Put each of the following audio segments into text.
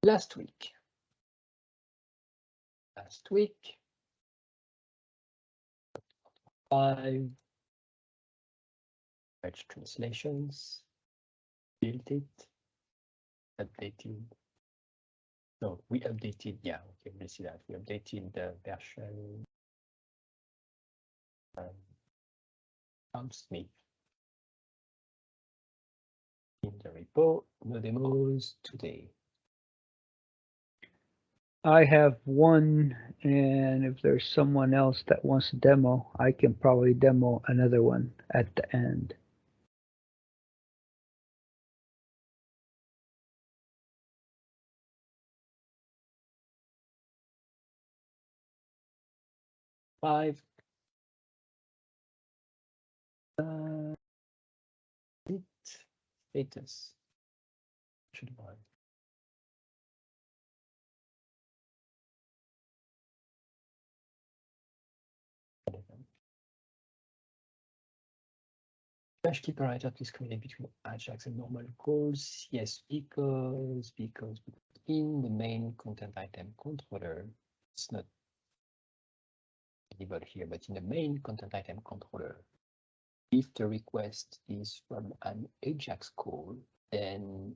Last week, five merge translations, built it, updated. No, we updated. Yeah, okay, we'll see that. We updated the version. Smith in the repo. No demos today. I have one, and if there's someone else that wants to demo, I can probably demo another one at the end. Five. Status. Should one. Cache keep operator discriminate between ajax and normal calls. Yes, because in the main content item controller, it's not visible here, but in the main content item controller, if the request is from an ajax call, then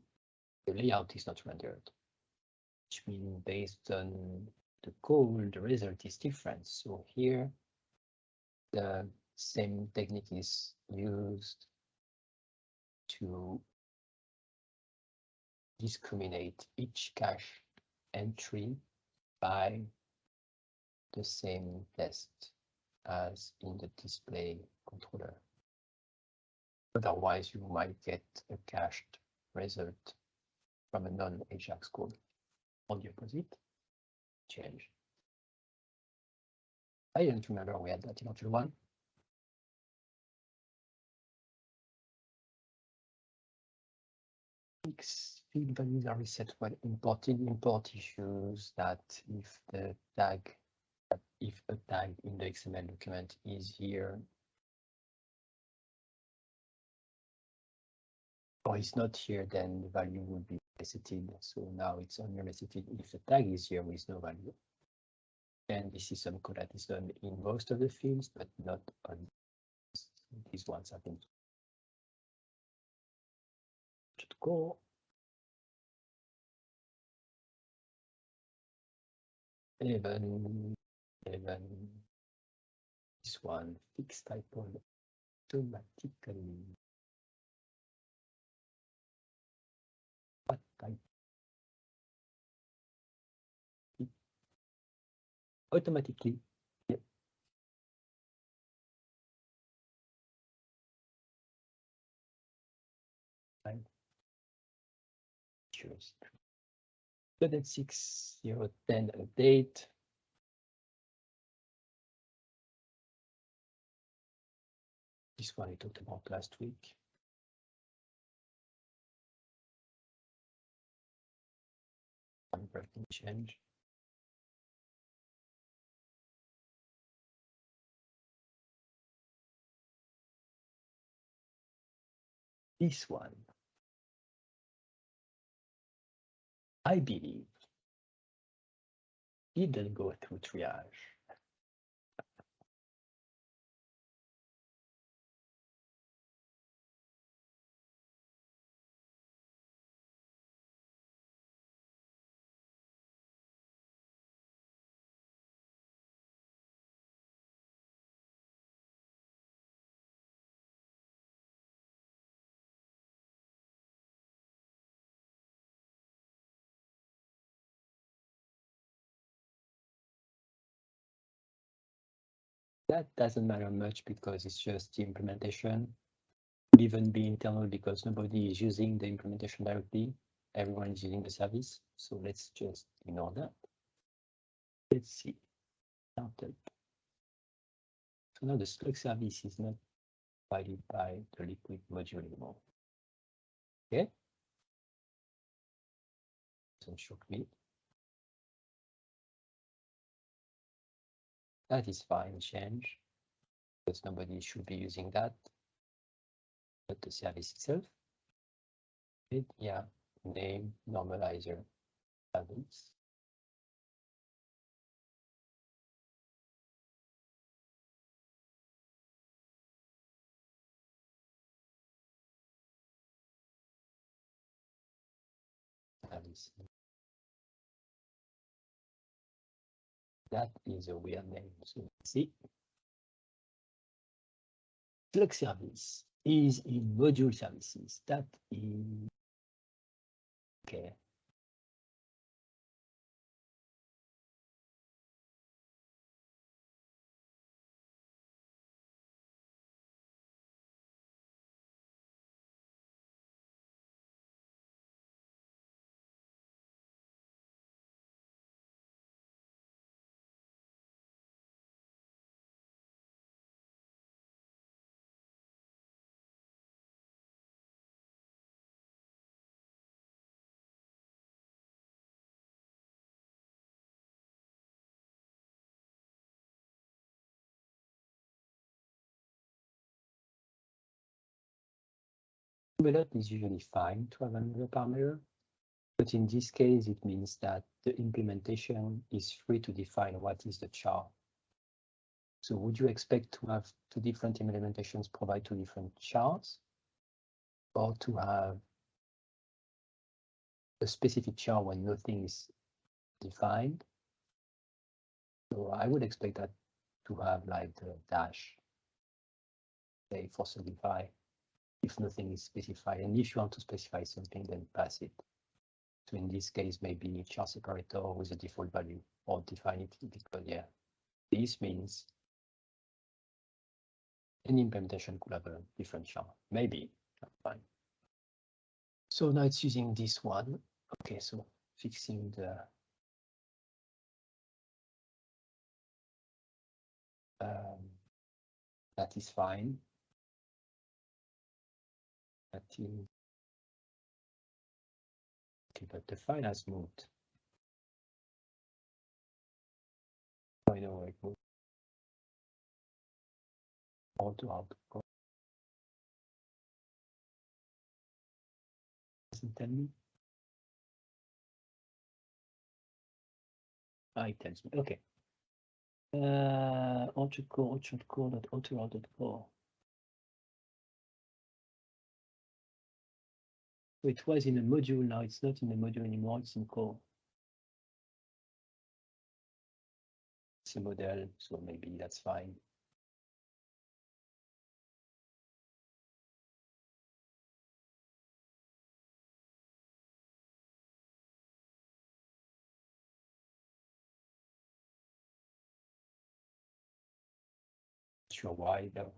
the layout is not rendered, which means based on the call, the result is different. So here, the same technique is used to discriminate each cache entry by the same test as in the display controller. Otherwise, you might get a cached result from a non-ajax call. On the opposite, change. I don't remember we had that in Module 1. Field values are reset when importing. Import issues that if the tag, if a tag in the XML document is here, or it's not here, then the value will be resetted. So now it's only resetted if the tag is here with no value. And this is some code that is done in most of the fields, but not on these ones. I think. Core. 11. This one fix typo automatically. What type? Automatically. Yep. Fine. Choose. 6.0.10 update. This one we talked about last week. Converting change. This one, I believe, didn't go through triage. That doesn't matter much because it's just the implementation. It could even be internal because nobody is using the implementation directly. Everyone is using the service. So let's just ignore that. Let's see. Startup. So now the Slug service is not provided by the Liquid module anymore. Okay. Doesn't shock me. That is fine, change, because nobody should be using that, but the service itself. Yeah, name, normalizer. service. Service. That is a weird name. So let's see. ISlugService is in module services. That is okay. Envelope is usually fine to have another parameter, but in this case, it means that the implementation is free to define what is the char. So would you expect to have two different implementations provide two different chars, or to have a specific char when nothing is defined? So I would expect that to have like the dash, say for simplify, if nothing is specified. And if you want to specify something, then pass it. So in this case, maybe char separator with a default value, or define it, because yeah, this means any implementation could have a different char. Maybe, that's fine. So now it's using this one. Okay, so fixing the that is fine. That is okay, but the file has moved. I know where it moved. AutoSetup doesn't tell me. It tells me. Okay. OrchardCore.Autoroute.Core. So it was in a module, now it's not in the module anymore, it's in core. It's a model, so maybe that's fine. Not sure why though.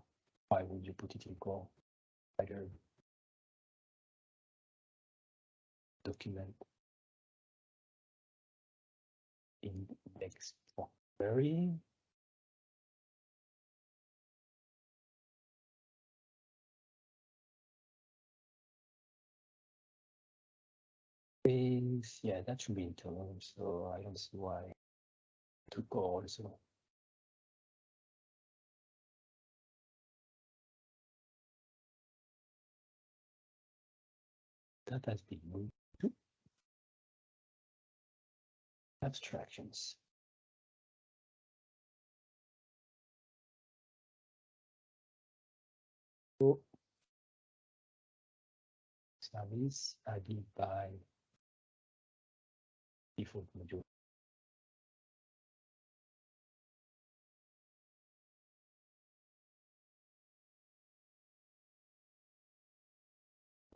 Why would you put it in core? Either document index for query. Yeah, that should be internal, so I don't see why to core also. That has been moved to abstractions. So service added by default module.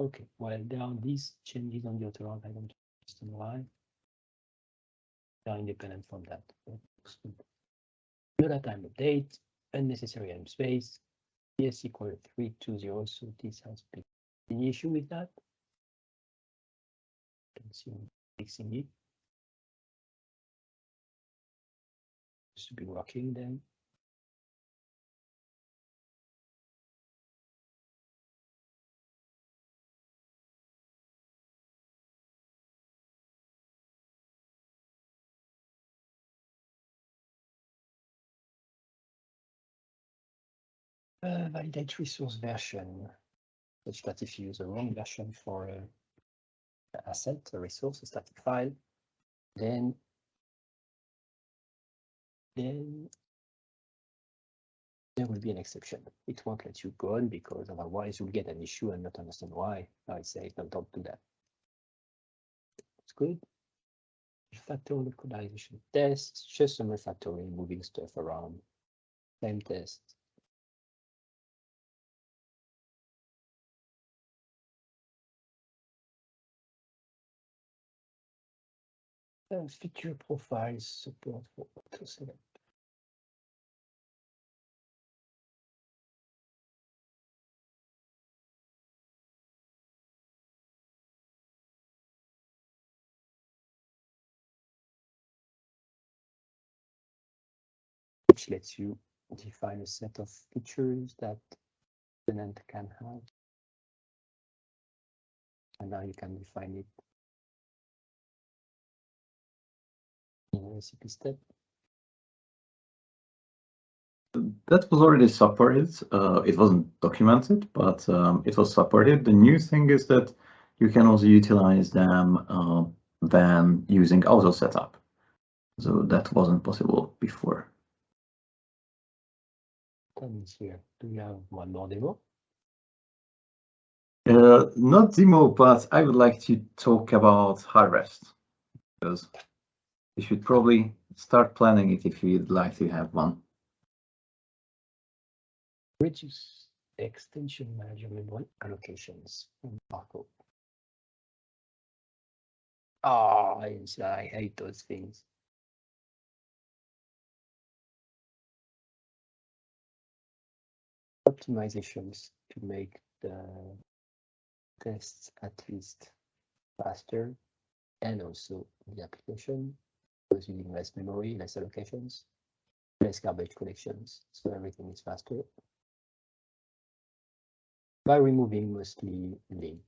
Okay, well, there are these changes on the Autoroute. I don't understand why. They are independent from that. NodaTime update, unnecessary namespace, YesSQL 3.2.0. So this has been an issue with that. Don't see fixing it. Should be working then. Validate resource version, such that if you use the wrong version for an asset, a resource, a static file, then there will be an exception. It won't let you go on because otherwise you'll get an issue and not understand why. Now it says no, don't do that. It's good. Refactor localization tests, just some refactoring, moving stuff around. Same test. Feature profiles support for AutoSetup. Which lets you define a set of features that the tenant can have. And now you can define it in a recipe step. That was already supported. It wasn't documented, but it was supported. The new thing is that you can also utilize them when using AutoSetup. So that wasn't possible before. Here, do you have one more demo? Not demo, but I would like to talk about harvest, because you should probably start planning it if you'd like to have one. Reduce ExtensionManager memory allocations in Barcode. Oh, I hate those things. Optimizations to make the tests at least faster, and also the application was using less memory, less allocations, less garbage collections, so everything is faster. By removing mostly link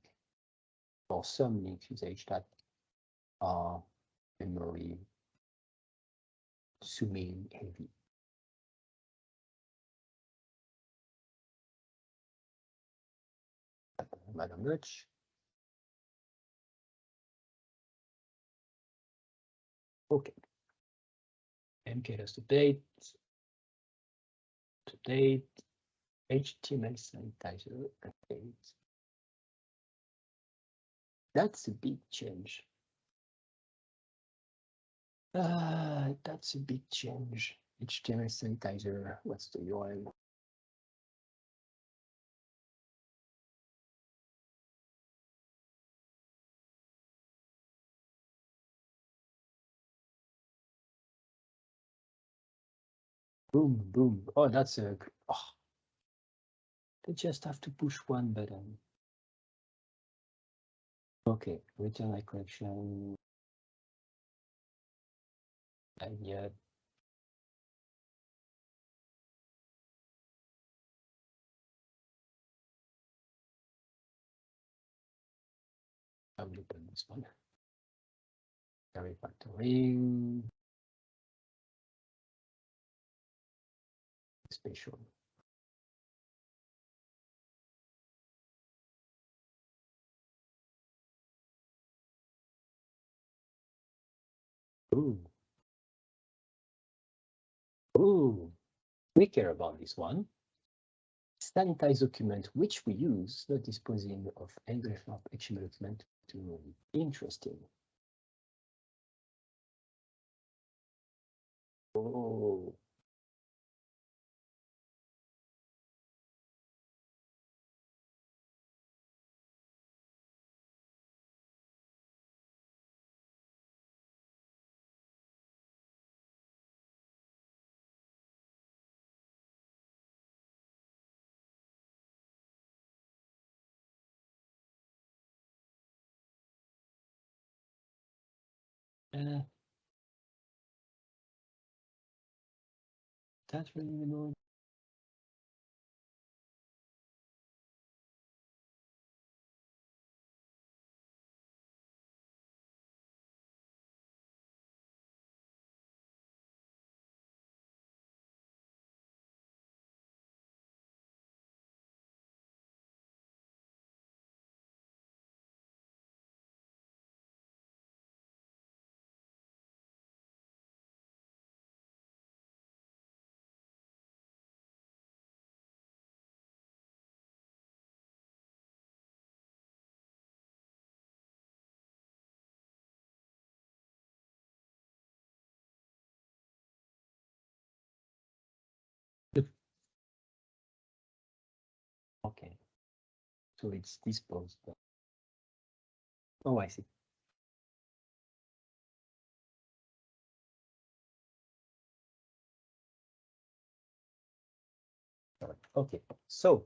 or some link usage that are memory zooming heavy. Matter much. Okay. MKLS update. HtmlSanitizer update. That's a big change. That's a big change. HtmlSanitizer. What's the URL? Boom, boom. Oh, that's a. Oh. They just have to push one button. Okay, return my collection. And yet. I'll open this one. Refactoring. Spatial. Ooh. Ooh. We care about this one. Sanitize document, which we use, not disposing of ngrefmark HTML document to interesting. Oh. That's really annoying. so it's disposed. Oh, I see. Okay, so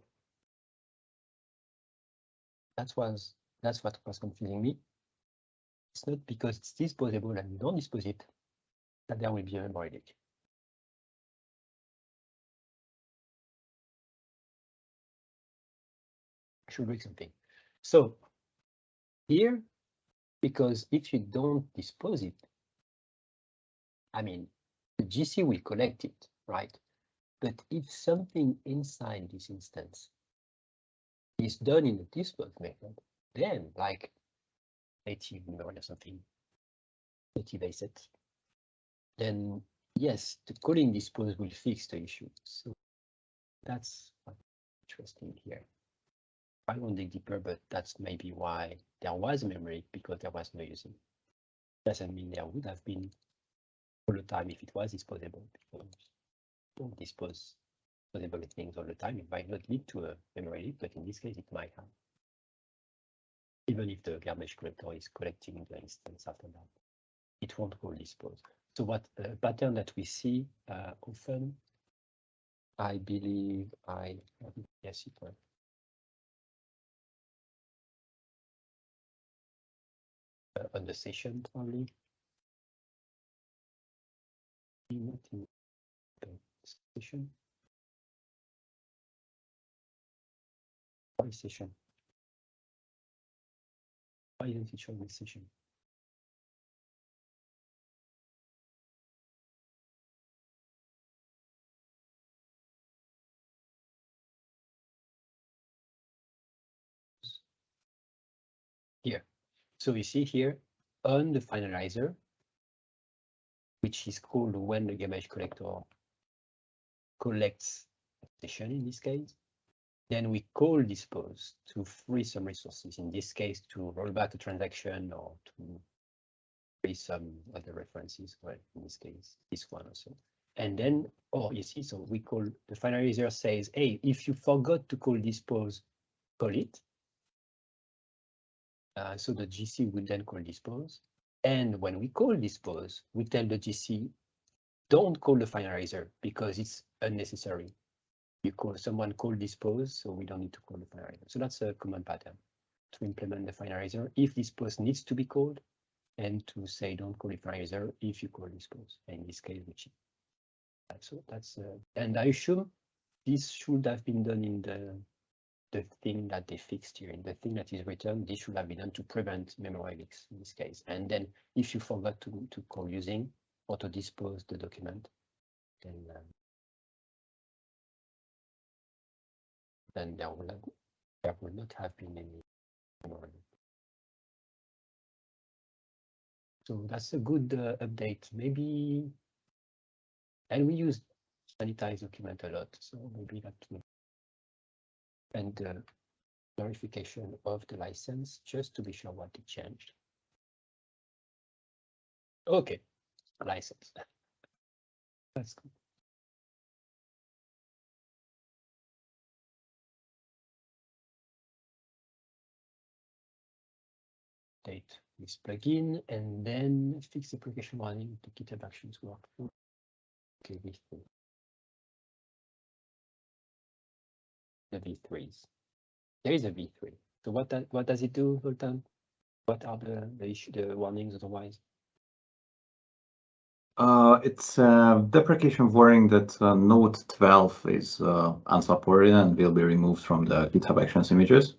that's what was confusing me. It's not because it's disposable and you don't dispose it that there will be a memory leak. I should read something. So here, because if you don't dispose it, I mean, the GC will collect it, right? But if something inside this instance is done in the dispose method, then like native memory or something, native assets, then yes, the calling dispose will fix the issue. So that's interesting here. I won't dig deeper, but that's maybe why there was a memory, because there was no using. Doesn't mean there would have been all the time if it was disposable, because don't dispose disposable things all the time. It might not lead to a memory leak, but in this case, it might have. Even if the garbage collector is collecting the instance after that, it won't call dispose. So what pattern that we see often, I believe yes, it was. On the session probably. Not in the session. Why session? Why isn't it showing the session? Here. So you see here on the finalizer, which is called when the garbage collector collects a session in this case, then we call dispose to free some resources, in this case to roll back a transaction or to free some other references, well, in this case, this one also. And then, oh, you see, so we call, the finalizer says, hey, if you forgot to call dispose, call it. So the GC will then call dispose. And when we call dispose, we tell the GC, don't call the finalizer because it's unnecessary. You call someone call dispose, so we don't need to call the finalizer. So that's a common pattern to implement the finalizer if dispose needs to be called, and to say don't call the finalizer if you call dispose. And in this case, which so that's and I assume this should have been done in the thing that they fixed here, in the thing that is returned. This should have been done to prevent memory leaks in this case. And then if you forgot to call using or to dispose the document, then there will not have been any memory leak. So that's a good update. Maybe, and we use sanitize document a lot, so maybe that will. And verification of the license, just to be sure what it changed. Okay, license. That's good. Date this plugin and then fix the application running to GitHub Actions work. Okay, V3. The V3s. There is a V3. So what does it do, Zoltan? What are the warnings otherwise? It's a deprecation warning that node 12 is unsupported and will be removed from the GitHub Actions images.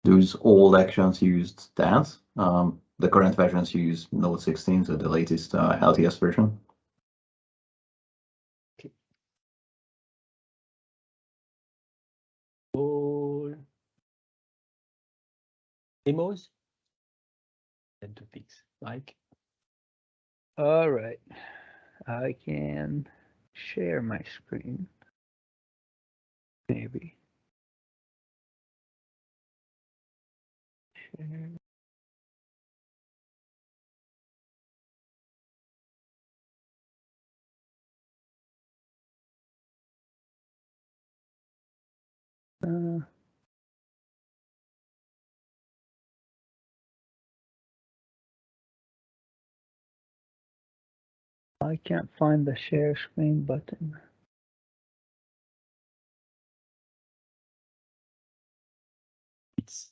Those old actions used that. The current versions use node 16, so the latest LTS version. Okay. All demos and to fix, Mike. All right, I can share my screen. Maybe. Share. I can't find the share screen button. It's,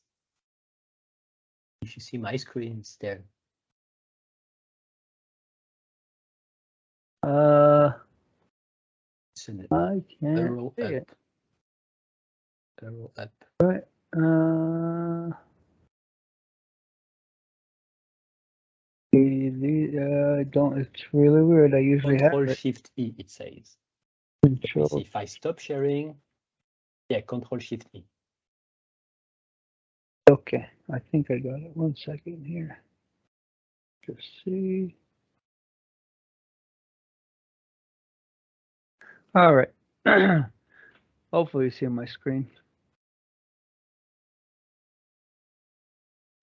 if you see my screen, it's there. It's an I can't arrow see up. it. Arrow up. Right. Don't. It's really weird. I usually Control have it. Shift E, it says. Let me see Control. if I stop sharing. Yeah, Control Shift E. Okay, I think I got it. 1 second here. Just see. All right. Hopefully you see my screen.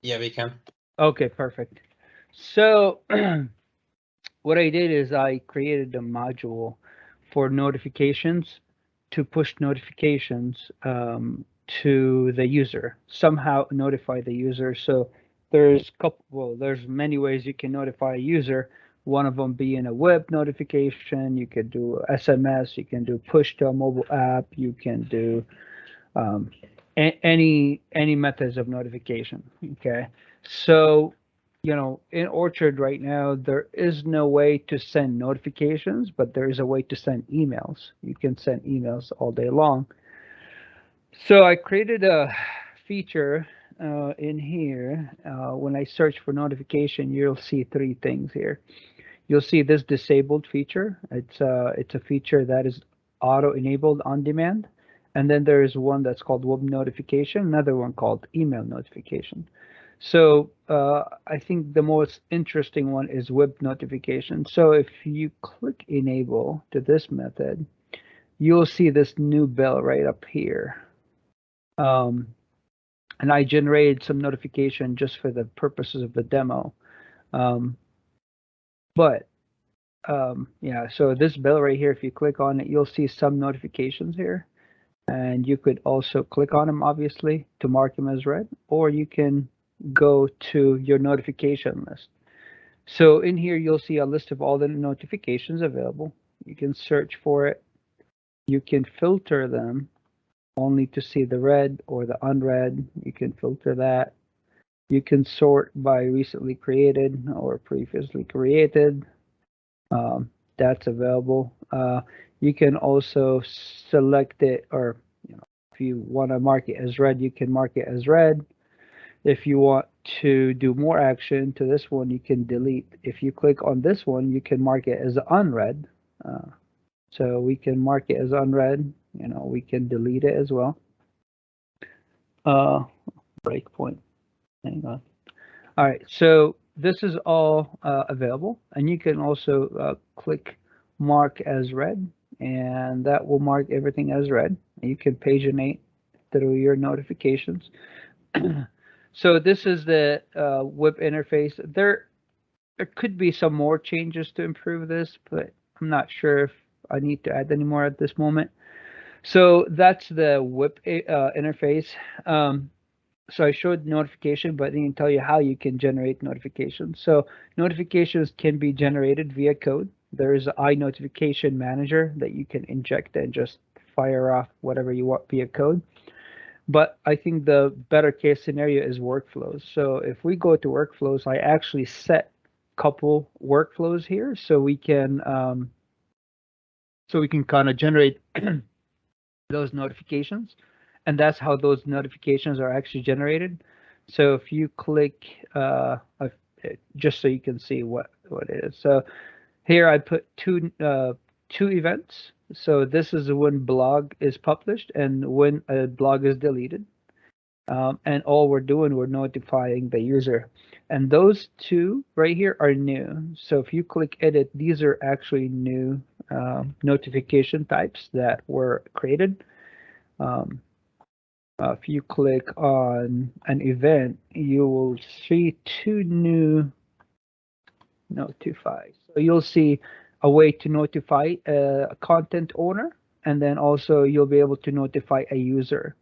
Yeah, we can. Okay, perfect. So what I did is I created a module for notifications to push notifications to the user, somehow notify the user. So there's there's many ways you can notify a user. One of them being a web notification. You could do SMS. You can do push to a mobile app. You can do any methods of notification. Okay, so in Orchard right now there is no way to send notifications, but there is a way to send emails. You can send emails all day long. So I created a feature in here. When I search for notification, you'll see 3 things here. You'll see this disabled feature. It's a feature that is auto enabled on demand. And then there is one that's called web notification, another one called email notification. So I think the most interesting one is web notification. So if you click enable to this method, you'll see this new bell right up here. And I generated some notification just for the purposes of the demo. Yeah, so this bell right here, if you click on it, you'll see some notifications here. And you could also click on them, obviously, to mark them as read, or you can go to your notification list. So in here, you'll see a list of all the notifications available. You can search for it. You can filter them only to see the read or the unread. You can filter that. You can sort by recently created or previously created. That's available. You can also select it, or if you want to mark it as read, you can mark it as read. If you want to do more action to this one, you can delete. If you click on this one, you can mark it as unread. So we can mark it as unread. We can delete it as well. Breakpoint. Hang on. All right. So this is all available, and you can also click mark as read, and that will mark everything as read. You can paginate through your notifications. So this is the web interface. There could be some more changes to improve this, but I'm not sure if I need to add any more at this moment. So that's the web interface. So I showed notification, but I didn't tell you how you can generate notifications. So notifications can be generated via code. There is an INotificationManager that you can inject and just fire off whatever you want via code. But I think the better case scenario is workflows. So if we go to workflows, I actually set a couple workflows here so we can kind of generate those notifications. And that's how those notifications are actually generated. So if you click, just so you can see what it is. So here I put two events. So this is when blog is published and when a blog is deleted. And all we're doing, we're notifying the user. And those 2 right here are new. So if you click edit, these are actually new notification types that were created. If you click on an event, you will see 2 new notify. So you'll see a way to notify a content owner, and then also you'll be able to notify a user.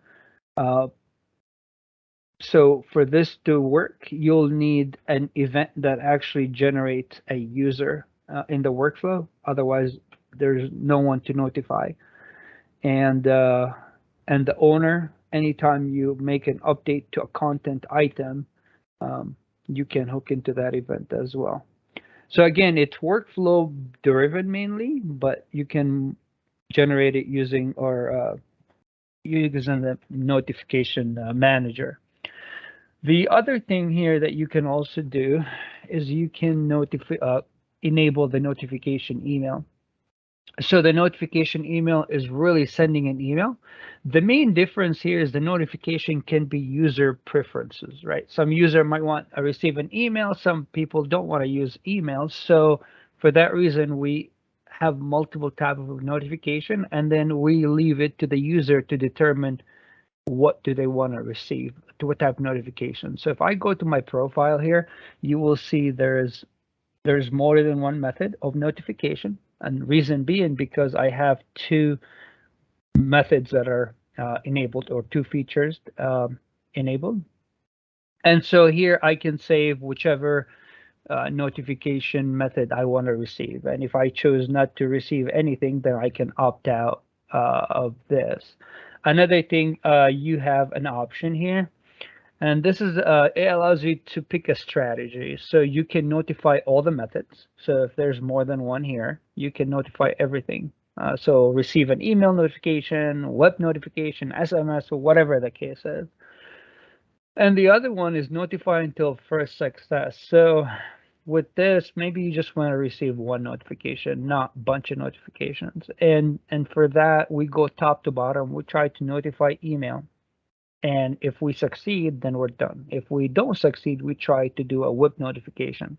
So for this to work, you'll need an event that actually generates a user in the workflow. Otherwise, there's no one to notify. And the owner, anytime you make an update to a content item, you can hook into that event as well. So again, it's workflow driven mainly, but you can generate it using using the notification manager. The other thing here that you can also do is you can enable the notification email. So the notification email is really sending an email. The main difference here is the notification can be user preferences, right? Some user might want to receive an email. Some people don't want to use emails. So for that reason, we have multiple types of notification, and then we leave it to the user to determine what do they want to receive, to what type of notification. So if I go to my profile here, you will see there's more than one method of notification. And reason being because I have two methods that are enabled, or two features enabled. And so here I can save whichever notification method I want to receive. And if I choose not to receive anything, then I can opt out of this. Another thing, you have an option here. And this is, it allows you to pick a strategy. So you can notify all the methods. So if there's more than one here, you can notify everything. So receive an email notification, web notification, SMS, or whatever the case is. And the other one is notify until first success. So with this, maybe you just want to receive one notification, not a bunch of notifications. And for that, we go top to bottom. We try to notify email. And if we succeed, then we're done. If we don't succeed, we try to do a web notification.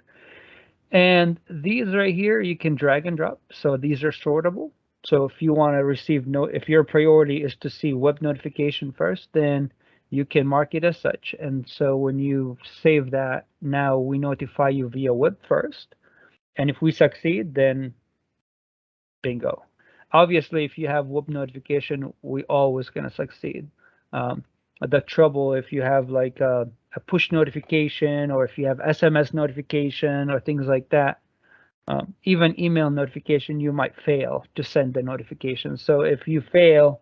And these right here, you can drag and drop. So these are sortable. So if you want to receive if your priority is to see web notification first, then you can mark it as such. And so when you save that, now we notify you via web first. And if we succeed, then bingo. Obviously, if you have web notification, we always going to succeed. The trouble if you have like a push notification, or if you have SMS notification or things like that, even email notification, you might fail to send the notification. So if you fail,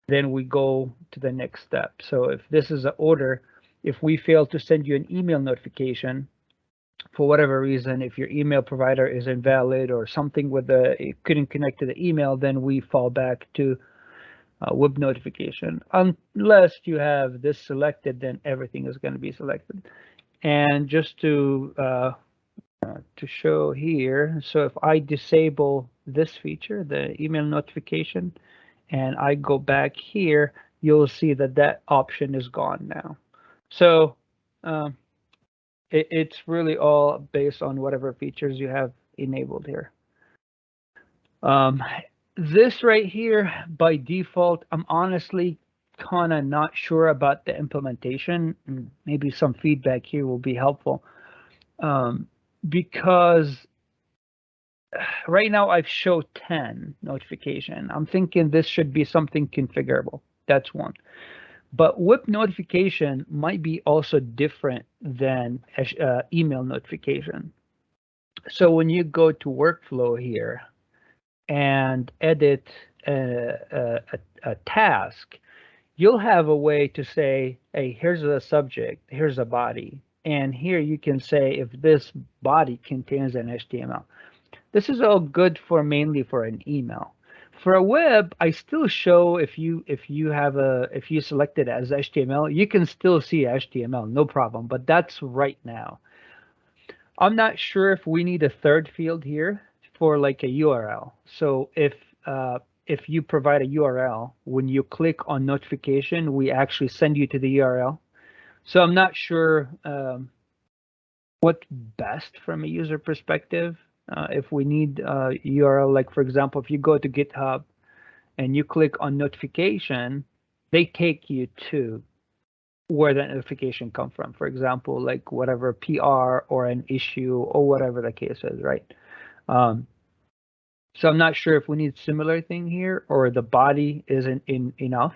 then we go to the next step. So if this is an order, if we fail to send you an email notification for whatever reason, if your email provider is invalid or something with it couldn't connect to the email, then we fall back to web notification. Unless you have this selected, then everything is going to be selected. And just to show here, so if I disable this feature, the email notification, and I go back here, you'll see that that option is gone now. So it's really all based on whatever features you have enabled here. This right here, by default, I'm honestly kind of not sure about the implementation. Maybe some feedback here will be helpful, because right now I've showed 10 notification. I'm thinking this should be something configurable. That's one. But web notification might be also different than email notification. So when you go to workflow here and edit a task, you'll have a way to say, hey, here's the subject, here's a body, and here you can say if this body contains an HTML. This is all good for mainly for an email. For a web, I still show if you select it as HTML, you can still see HTML, no problem. But that's right now. I'm not sure if we need a third field here for like a URL. So if you provide a URL, when you click on notification, we actually send you to the URL. So I'm not sure what's best from a user perspective. If we need a URL, like for example, if you go to GitHub and you click on notification, they take you to where that notification come from. For example, like whatever PR or an issue or whatever the case is, right? So I'm not sure if we need similar thing here or the body isn't enough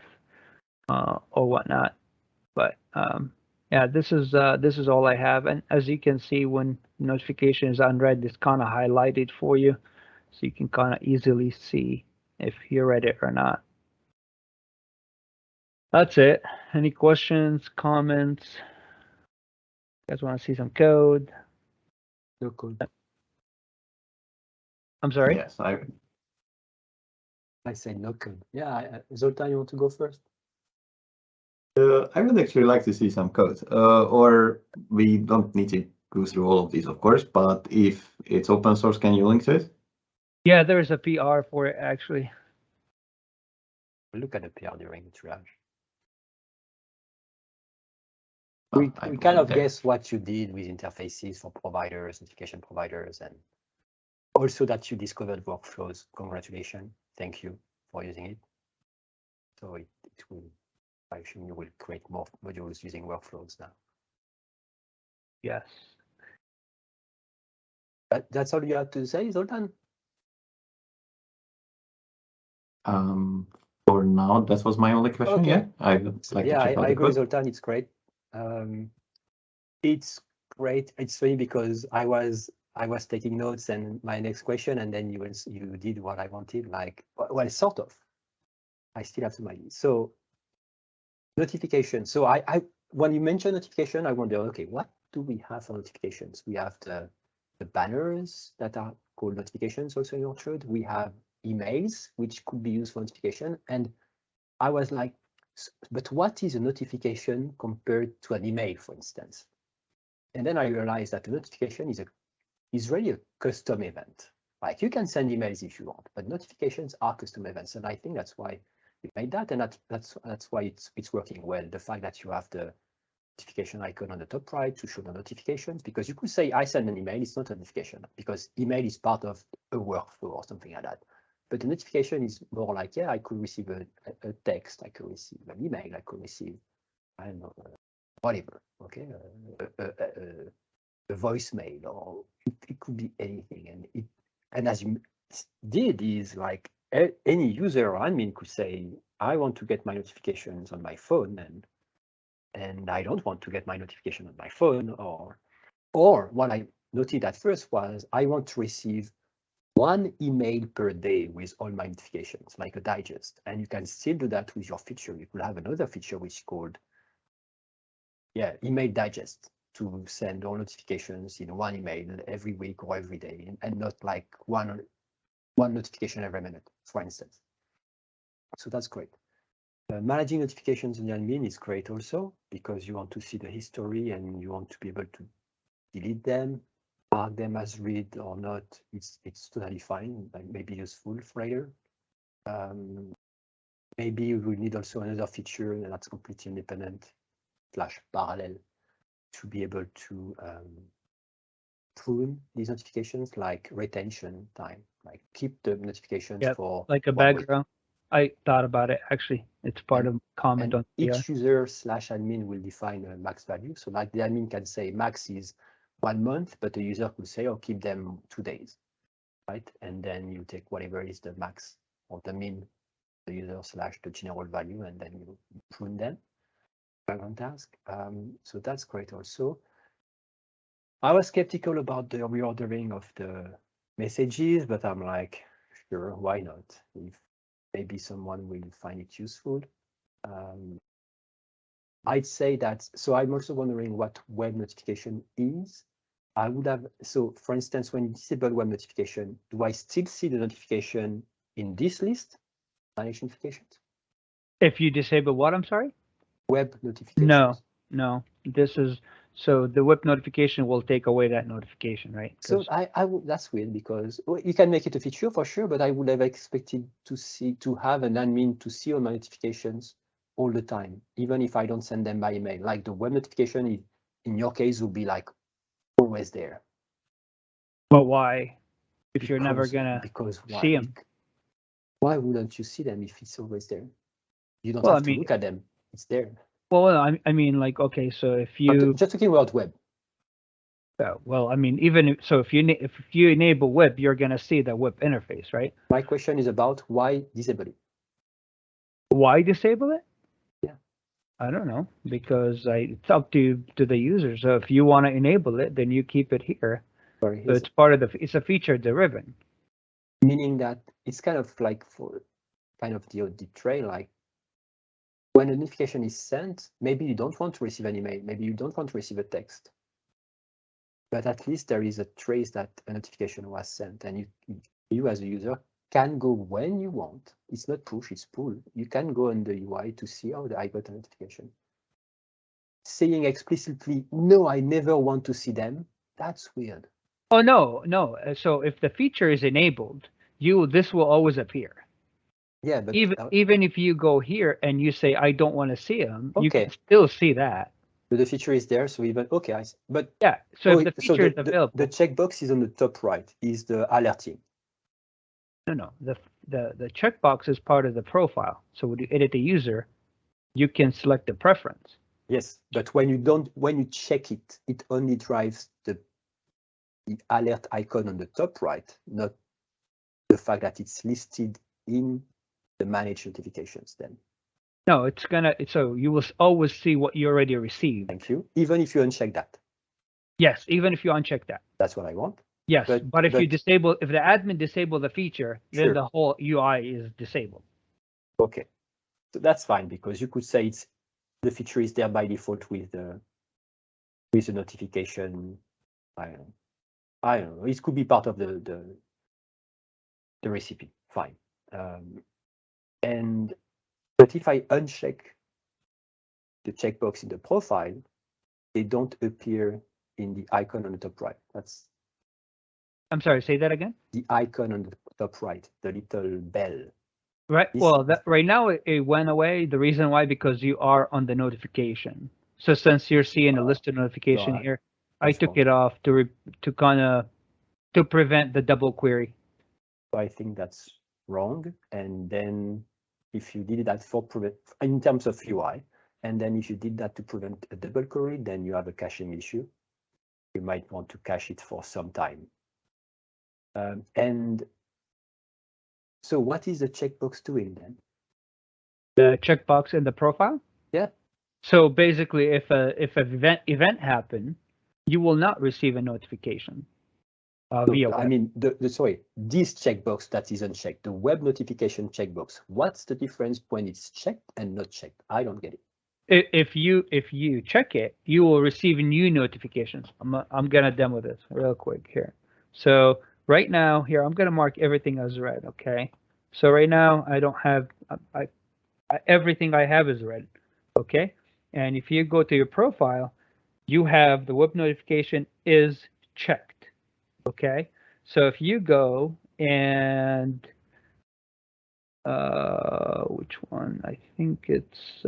or whatnot. But Yeah, this is all I have, and as you can see, when notification is unread, it's kind of highlighted for you, so you can kind of easily see if you read it or not. That's it. Any questions, comments? You guys want to see some code? No code. I'm sorry? Yes, I say no code. Yeah, Zoltan, you want to go first? I would actually like to see some code, or we don't need to go through all of these, of course, but if it's open source, can you link to it? Yeah, there's a PR for it, actually. Look at the PR during the triage. Oh, We kind of guess what you did with interfaces for providers, notification providers, and also that you discovered workflows. Congratulations. Thank you for using it. So it will, I assume you will create more modules using workflows now. Yes. That's all you have to say, Zoltan? For now, that was my only question. Okay. Yeah, I would like to check out I the agree with code. Zoltan. It's great. It's great. It's funny because I was taking notes and my next question, and then you did what I wanted. Like, well, sort of. I still have to mind. So notification. So I when you mention notification, I wonder, okay, what do we have for notifications? We have the banners that are called notifications also in Orchard. We have emails, which could be used for notification. And I was like, but what is a notification compared to an email, for instance? And then I realized that a notification is really a custom event. Like, you can send emails if you want, but notifications are custom events. And I think that's why we made that, and that's why it's working well. The fact that you have the notification icon on the top right to show the notifications, because you could say I send an email, it's not a notification, because email is part of a workflow or something like that. But the notification is more like, yeah, I could receive a text, I could receive an email, I could receive, I don't know, whatever, okay, a voicemail, or it could be anything. And as you did is like any user or admin could say, I want to get my notifications on my phone, and I don't want to get my notification on my phone, or what I noted at first was I want to receive one email per day with all my notifications, like a digest. And you can still do that with your feature. You could have another feature which is called, email digest, to send all notifications in one email every week or every day, and not like one notification every minute, for instance. So that's great. Managing notifications in the admin is great also, because you want to see the history and you want to be able to delete them, mark them as read or not. It's totally fine, like maybe useful for later. Maybe we need also another feature that's completely independent / parallel to be able to prune these notifications, like retention time, like keep the notifications for like a 1 week. background. I thought about it, actually. It's part of comment on each user / admin will define a max value. So like the admin can say max is 1 month, but the user could say, oh, keep them 2 days, right? And then you take whatever is the max or the min, the user / the general value, and then you prune them background task. So that's great also. I was skeptical about the reordering of the messages, but I'm like, sure, why not? If maybe someone will find it useful. I'd say that, so I'm also wondering what web notification is. I would have, so for instance, when you disable web notification, do I still see the notification in this list, manage notifications? If you disable what, I'm sorry? Web notifications. No, this is, so the web notification will take away that notification, right? So that's weird, because you can make it a feature for sure, but I would have expected to have an admin to see all my notifications all the time, even if I don't send them by email. Like the web notification, in your case, would be like always there. But why? If you're never gonna see them, why wouldn't you see them if it's always there? You don't have to look at them; it's there. Well, I mean, like, okay, so if you just talking about web. Well, I mean, even so, if you enable web, you're gonna see the web interface, right? My question is about why disable it. Why disable it? Yeah. I don't know, because it's up to the user. So if you want to enable it, then you keep it here. Sorry, So it's part of it's a feature driven. meaning that it's kind of like for kind of the trail, like when a notification is sent, maybe you don't want to receive an email, maybe you don't want to receive a text, but at least there is a trace that a notification was sent, and you as a user can go when you want. It's not push, it's pull. You can go on the UI to see, oh, I got a notification. Saying explicitly, no, I never want to see them, that's weird. Oh, no. So if the feature is enabled, this will always appear. Yeah, but even if you go here and you say, I don't want to see them, you okay, can still see that. but the feature is there, so even, okay, but yeah, so if the feature is available. The checkbox is on the top right, is the alerting. No, the checkbox is part of the profile. So when you edit the user, you can select the preference. Yes, but when you check it, it only drives the alert icon on the top right, not the fact that it's listed in the manage notifications then. No, so you will always see what you already received. Thank you. Even if you uncheck that. Yes, even if you uncheck that. That's what I want. Yes, but if you disable, if the admin disable the feature, then the whole UI is disabled. Okay, so that's fine, because you could say the feature is there by default with the notification. I don't know. It could be part of the recipe. Fine. But if I uncheck the checkbox in the profile, they don't appear in the icon on the top right. I'm sorry, say that again. The icon on the top right, the little bell. Right. Well, right now it went away. The reason why, because you are on the notification. So since you're seeing a listed notification here, I took it off to prevent the double query. So I think that's wrong. And then if you did that in terms of UI, and then if you did that to prevent a double query, then you have a caching issue. You might want to cache it for some time. And so what is the checkbox doing then? The checkbox in the profile? Yeah. So basically, if an event happen, you will not receive a notification via web. I mean, this checkbox that is unchecked, the web notification checkbox, what's the difference when it's checked and not checked? I don't get it. If you check it, you will receive new notifications. I'm gonna demo this real quick here. So right now here, I'm gonna mark everything as red. Okay. So right now I don't have everything I have is red. Okay. And if you go to your profile, you have the web notification is checked. Okay. So if you go and which one? I think it's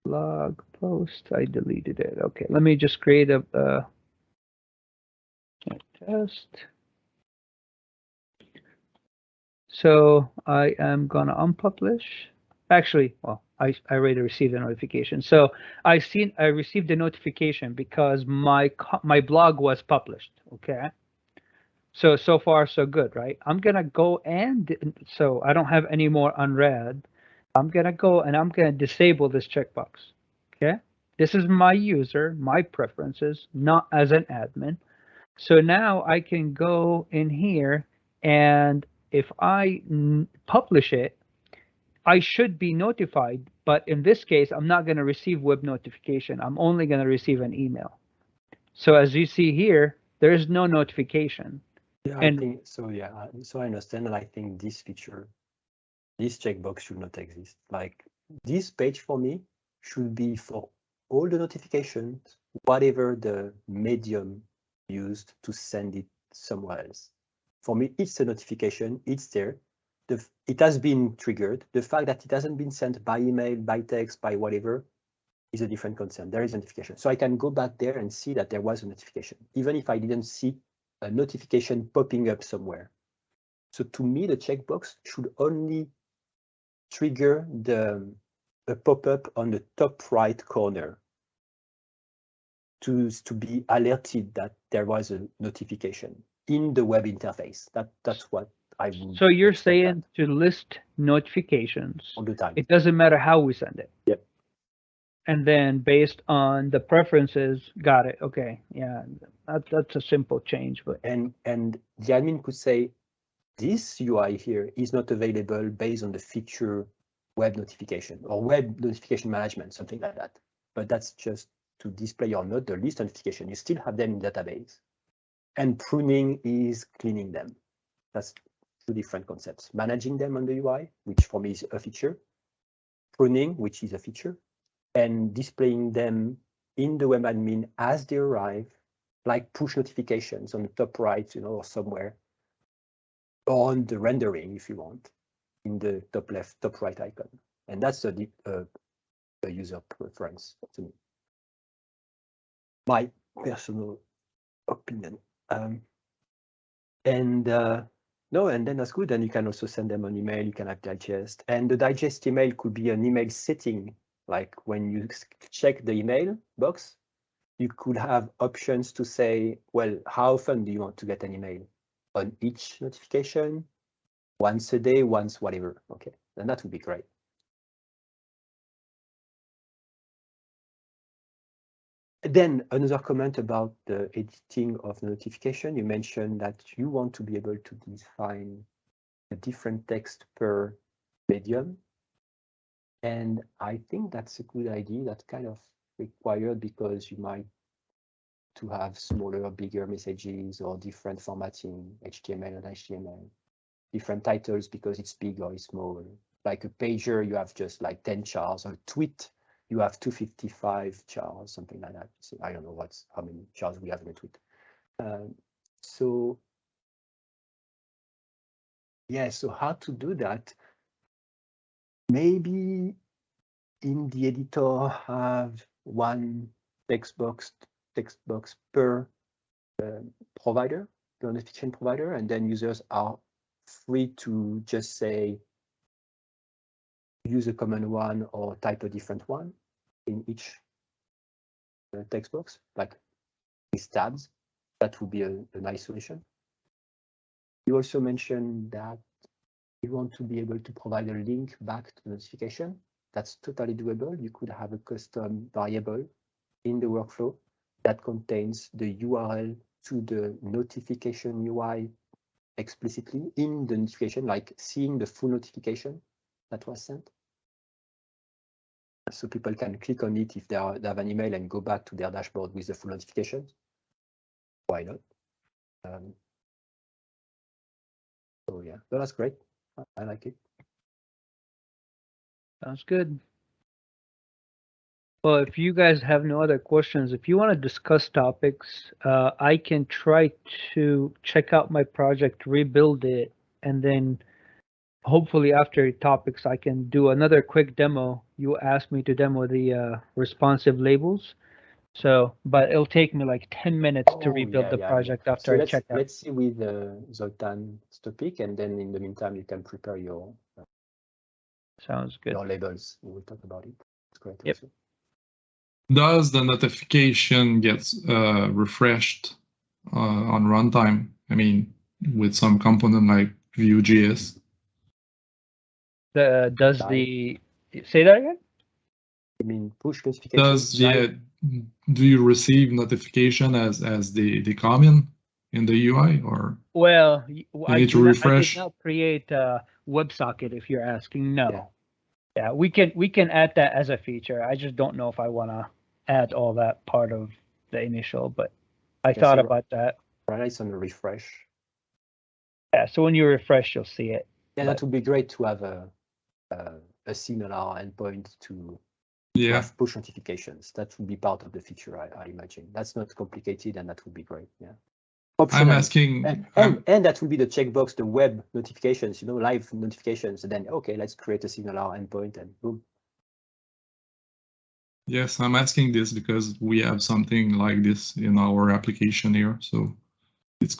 blog post. I deleted it. Okay, let me just create a test. So I am gonna unpublish. Actually, well, I already received a notification. So I received a notification because my blog was published. Okay. So far so good, right? I'm gonna go so I don't have any more unread. I'm gonna go and I'm gonna disable this checkbox. Okay. This is my user, my preferences, not as an admin. So now I can go in here, and if I publish it, I should be notified. But in this case, I'm not going to receive web notification. I'm only going to receive an email. So as you see here, there is no notification. Yeah, I think so. Yeah, so I understand, and I think this feature, this checkbox should not exist. Like this page for me should be for all the notifications, whatever the medium used to send it somewhere else. For me, it's a notification, it's there. It has been triggered. The fact that it hasn't been sent by email, by text, by whatever, is a different concern. There is a notification. So I can go back there and see that there was a notification, even if I didn't see a notification popping up somewhere. So to me, the checkbox should only trigger a pop-up on the top right corner to be alerted that there was a notification in the web interface. That's what I would. So you're expect saying that to list notifications. all the time. It doesn't matter how we send it. Yep. And then based on the preferences, got it. Okay, yeah, that's a simple change. But And the admin could say, this UI here is not available based on the feature web notification or web notification management, something like that. But that's just to display or not the list notification. You still have them in database. And pruning is cleaning them. That's two different concepts. Managing them on the UI, which for me is a feature. Pruning, which is a feature. And displaying them in the web admin as they arrive, like push notifications on the top right, or somewhere. Or on the rendering, if you want, in the top left, top right icon. And that's a user preference to me. My personal opinion. And then that's good. And you can also send them an email. You can have digest. And the digest email could be an email setting. Like when you check the email box, you could have options to say, well, how often do you want to get an email? On each notification? Once a day, once whatever. Okay, then that would be great. Then another comment about the editing of the notification. You mentioned that you want to be able to define a different text per medium. And I think that's a good idea. That's kind of required because you might to have smaller, bigger messages or different formatting, HTML and HTML. Different titles because it's big or it's small. Like a pager, you have just like 10 chars, or a tweet, you have 255 chars, something like that. So I don't know how many chars we have in a tweet. So how to do that? Maybe in the editor have one text box per provider, per notification provider, and then users are free to just say use a common one or type a different one in each text box, like with tabs. That would be a nice solution. You also mentioned that you want to be able to provide a link back to the notification. That's totally doable. You could have a custom variable in the workflow that contains the URL to the notification UI explicitly in the notification, like seeing the full notification that was sent. So people can click on it if they have an email and go back to their dashboard with the full notifications. Why not? So yeah, that's great. I like it. sounds good. Well, if you guys have no other questions, if you want to discuss topics, I can try to check out my project, rebuild it, and then hopefully after topics, I can do another quick demo. You asked me to demo the responsive labels. So, but it'll take me like 10 minutes to rebuild the project after I check out. Let's see with Zoltan's topic, and then in the meantime, you can prepare your Sounds good. Your labels. We will talk about it. It's great. Yep. Also. Does the notification get refreshed on runtime? I mean, with some component like Vue.js. Does the say that again? I mean, push notifications. Do you receive notification as the common in the UI, or? Well, I need to refresh. I did not create a WebSocket if you're asking. No. Yeah, we can add that as a feature. I just don't know if I want to add all that part of the initial, but I thought about that. Right, it's on the refresh. Yeah, so when you refresh, you'll see it. Yeah, that would be great to have a similar endpoint to have push notifications. That would be part of the feature, I imagine. That's not complicated, and that would be great. Yeah. I'm asking, and that will be the checkbox, the web notifications, live notifications. And then, okay, let's create a similar endpoint and boom. Yes, I'm asking this because we have something like this in our application here. So it's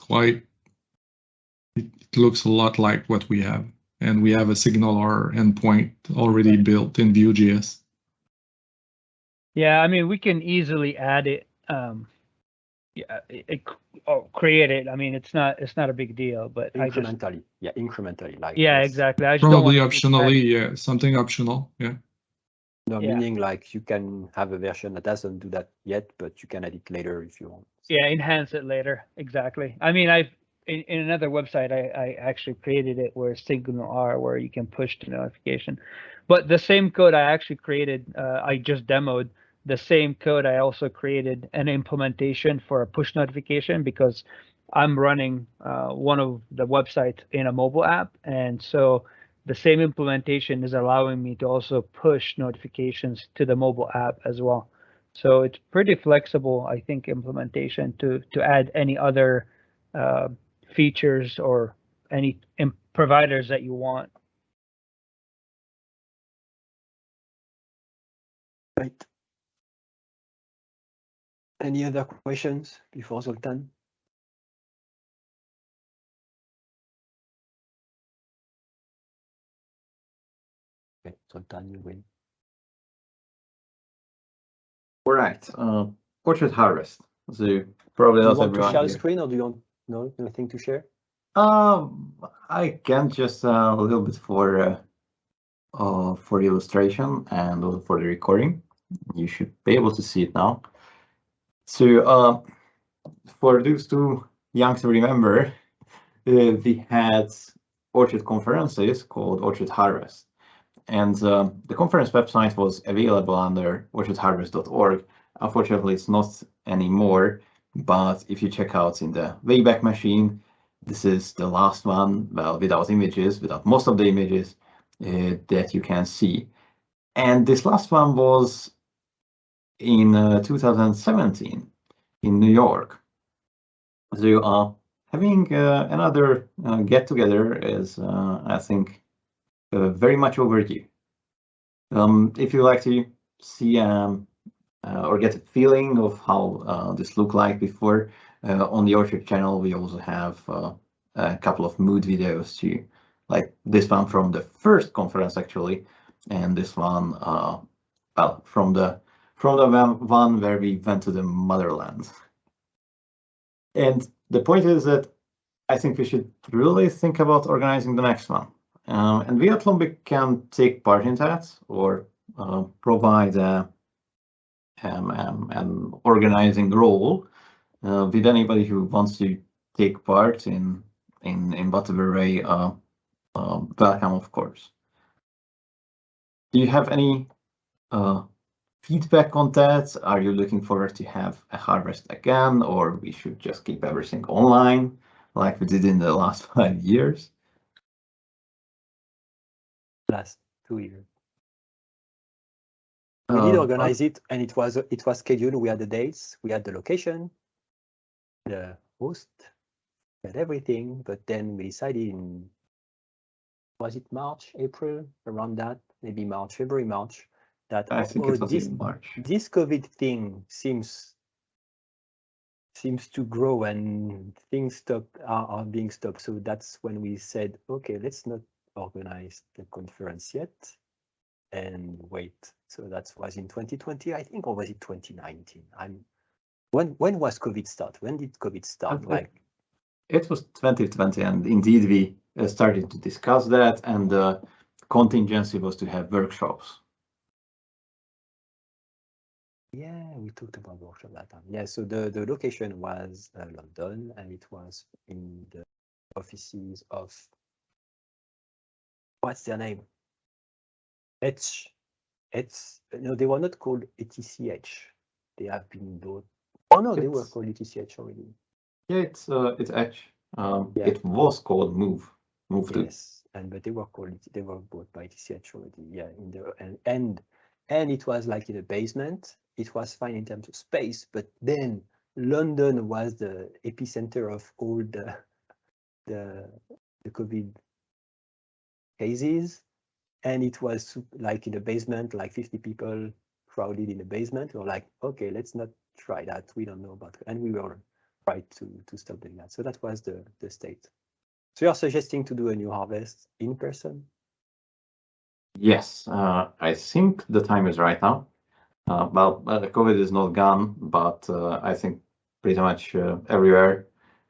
it looks a lot like what we have. And we have a signaler endpoint already built in Vue.js. Yeah, I mean, we can easily add it. create it. I mean, it's not a big deal, but incrementally, incrementally, like exactly. I just probably don't want optionally, something optional, No, meaning like you can have a version that doesn't do that yet, but you can add it later if you want. Yeah, enhance it later. Exactly. I mean, in another website, I actually created it where Signal R, where you can push the notification. But the same code I actually created, I just demoed the same code. I also created an implementation for a push notification because I'm running one of the websites in a mobile app, and so the same implementation is allowing me to also push notifications to the mobile app as well. So it's pretty flexible, I think, implementation to add any other features or any providers that you want. Right. Any other questions before Zoltan? Okay, Zoltan, you win. All right. Orchard Harvest. So probably do you not want to everyone share here. the screen, or do you want nothing to share? I can just a little bit for the illustration and also for the recording. You should be able to see it now. So for those too young to remember, we had Orchard conferences called Orchard Harvest. And the conference website was available under OrchardHarvest.org. Unfortunately, it's not anymore, but if you check out in the Wayback Machine, this is the last one, well, without images, without most of the images that you can see. And this last one was in 2017 in New York. So having another get-together is, I think, very much overdue. If you like to see or get a feeling of how this looked like before, on the Orchard channel, we also have a couple of mood videos too, like this one from the first conference actually, and this one, well, from the one where we went to the motherland. And the point is that I think we should really think about organizing the next one. And we at Lombiq can take part in that or provide an organizing role with anybody who wants to take part in whatever way. Welcome, of course. Do you have any feedback on that? Are you looking forward to have a harvest again, or we should just keep everything online like we did in the last 5 years? Last 2 years. We did organize it, and it was scheduled. We had the dates, we had the location, the host, we had everything. But then we decided was it March, April, around that, maybe March, February, March, that I think it was in March. This COVID thing seems to grow and things are being stopped. So that's when we said, okay, let's not organize the conference yet and wait. So that was in 2020, I think, or was it 2019? When was COVID start? When did COVID start? It was 2020, and indeed we started to discuss that, and the contingency was to have workshops. Yeah, we talked about workshop that time. Yeah, so the location was London, and it was in the offices of, what's their name? No, they were not called ETCH. They have been bought. Oh no, they were called ETCH already. Yeah, it's Edge. It was called Move. Yes, but they were bought by ETCH already. Yeah, and it was like in a basement. It was fine in terms of space, but then London was the epicenter of all the COVID cases. And it was like in the basement, like 50 people crowded in the basement. We were like, okay, let's not try that. We don't know about it. And we were right to stop doing that. So that was the state. So you're suggesting to do a new harvest in person? Yes, I think the time is right now. Well, the COVID is not gone, but I think pretty much everywhere.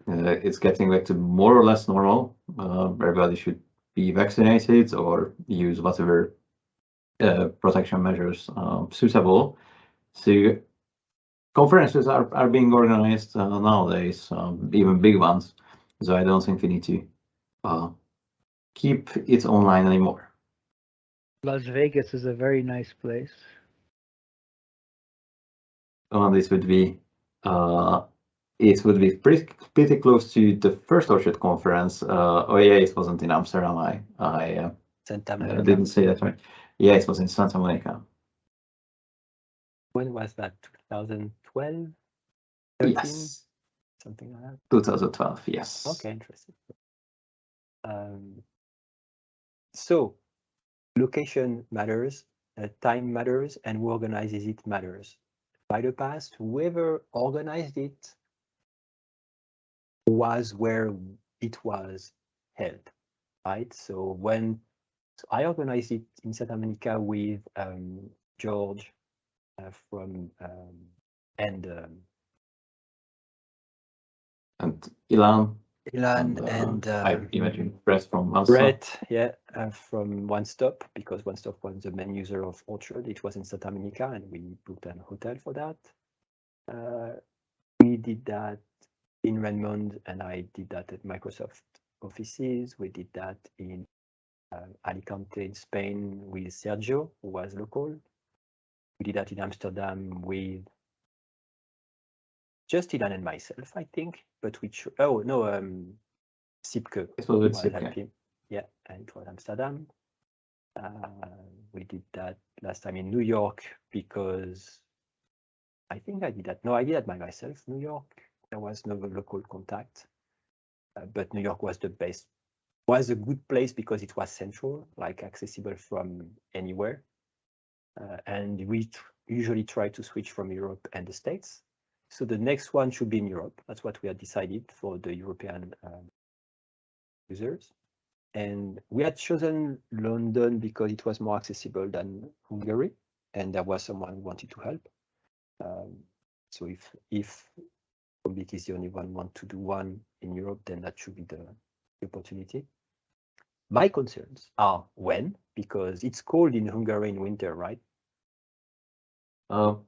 It's getting back to more or less normal. Everybody should be vaccinated or use whatever protection measures suitable. So conferences are being organized nowadays, even big ones. So I don't think we need to keep it online anymore. Las Vegas is a very nice place. This would be it would be pretty close to the first Orchard conference. Oh yeah, it wasn't in Amsterdam. I Santa Monica. didn't say that right. Yeah, it was in Santa Monica. When was that? 2012? 13? Yes, Something like that. 2012. Yes. Okay, interesting. So location matters, time matters, and who organizes it matters. By the past, whoever organized it was where it was held, right? So I organized it in Santa Monica with George and Ilan. and I imagine Brett from OneStop. Brett, yeah, from OneStop, because OneStop was the main user of Orchard. It was in Santa Monica, and we booked a hotel for that. We did that in Redmond, and I did that at Microsoft offices. We did that in Alicante in Spain with Sergio, who was local. We did that in Amsterdam with just Ilan and myself, I think. But which? Oh no, Sipke. It was with Sipke. Yeah, and it was Amsterdam. We did that last time in New York because I think I did that. No, I did that by myself. New York, there was no local contact, but New York was the best. Was a good place because it was central, like accessible from anywhere. And we usually try to switch from Europe and the States. So the next one should be in Europe. That's what we had decided for the European users. And we had chosen London because it was more accessible than Hungary, and there was someone who wanted to help. So if Lombiq is the only one who wants to do one in Europe, then that should be the opportunity. My concerns are when, because it's cold in Hungary in winter, right?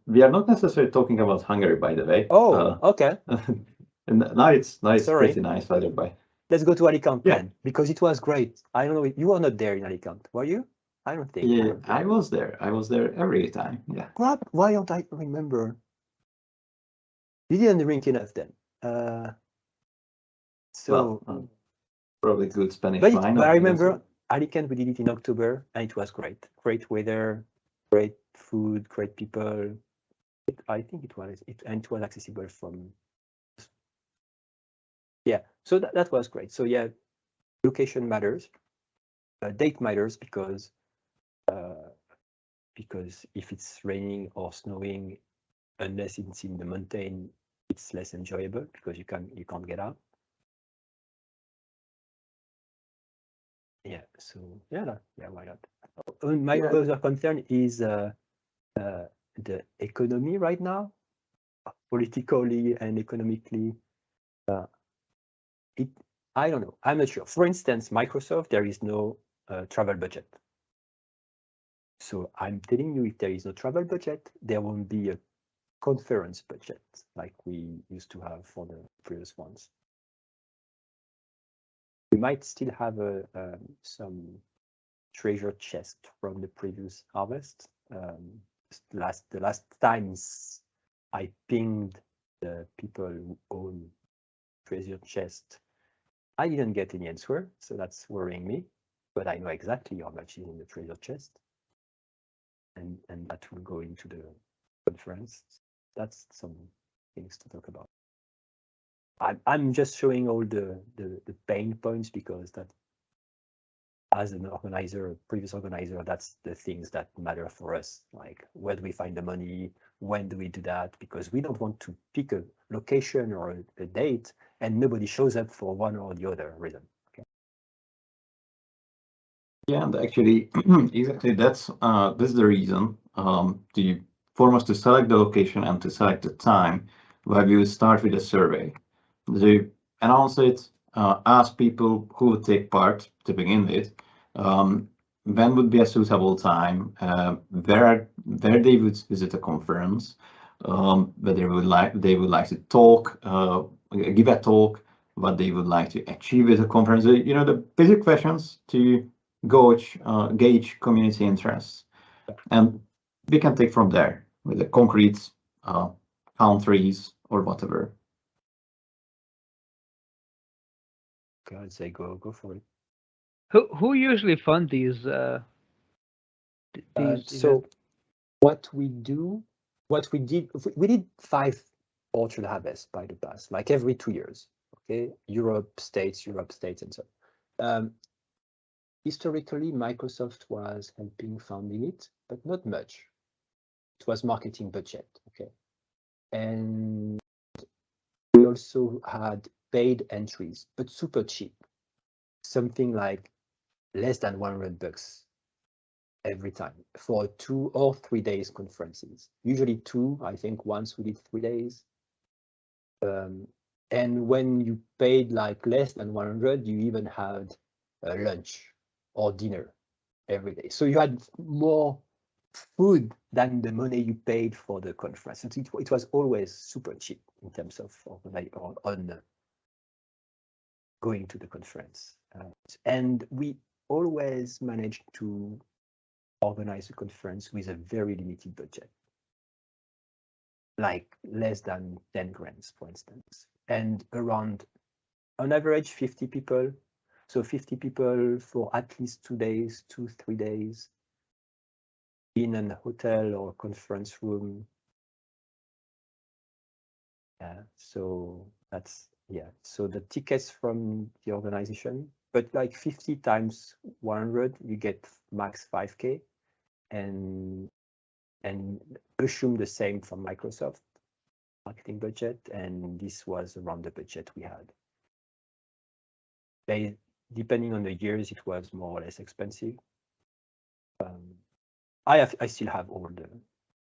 We are not necessarily talking about Hungary, by the way. Oh, okay. And now it's pretty nice weather. Let's go to Alicante then, because it was great. I don't know, you were not there in Alicante, were you? I don't think. Yeah, I was there. I was there every time. Yeah. Why don't I remember? You didn't drink enough then. Probably good Spanish wine. But I remember Alicante, we did it in October, and it was great. Great weather, great food, great people. I think it was accessible from. Yeah, so that was great. So yeah, location matters, date matters because if it's raining or snowing, unless it's in the mountain, it's less enjoyable because you can't get out. Yeah, so yeah, why not? My other concern is the economy right now, politically and economically. I don't know. I'm not sure. For instance, Microsoft, there is no travel budget. So I'm telling you, if there is no travel budget, there won't be a conference budget like we used to have for the previous ones. We might still have some treasure chest from the previous harvest. The last times I pinged the people who own treasure chest, I didn't get any answer, so that's worrying me. But I know exactly how much is in the treasure chest, and that will go into the conference. That's some things to talk about. I'm just showing all the pain points because that, as an organizer, previous organizer, that's the things that matter for us. Like, where do we find the money? When do we do that? Because we don't want to pick a location or a date and nobody shows up for one or the other reason. Okay. Yeah, and actually, exactly that's this is the reason for us to select the location and to select the time. where we would start with a survey. So announce it, ask people who would take part to begin with, when would be a suitable time, where they would visit a conference, whether they would like to talk, give a talk, what they would like to achieve with a conference. You know, the basic questions to gauge community interests, and we can take from there with the concrete countries or whatever. I'd say go for it. Who usually fund these? So what we did, we did 5 Orchard harvests by the past, like every 2 years. Okay, Europe states, and so. Historically, Microsoft was helping funding it, but not much. It was marketing budget. Okay, and we also had paid entries, but super cheap, something like less than $100 every time for 2 or 3 days conferences. Usually 2, I think once we did 3 days. And when you paid like less than 100, you even had lunch or dinner every day. So you had more food than the money you paid for the conference. And it was always super cheap in terms of going to the conference. And we always managed to organize a conference with a very limited budget, like less than 10 grand, for instance, and around, on average, 50 people. So 50 people for at least 2 days, 2-3 days, in a hotel or conference room. Yeah, so that's, yeah. So the tickets from the organization, but like 50 times 100, you get max 5K, and assume the same from Microsoft marketing budget, and this was around the budget we had. Depending on the years, it was more or less expensive. I still have all the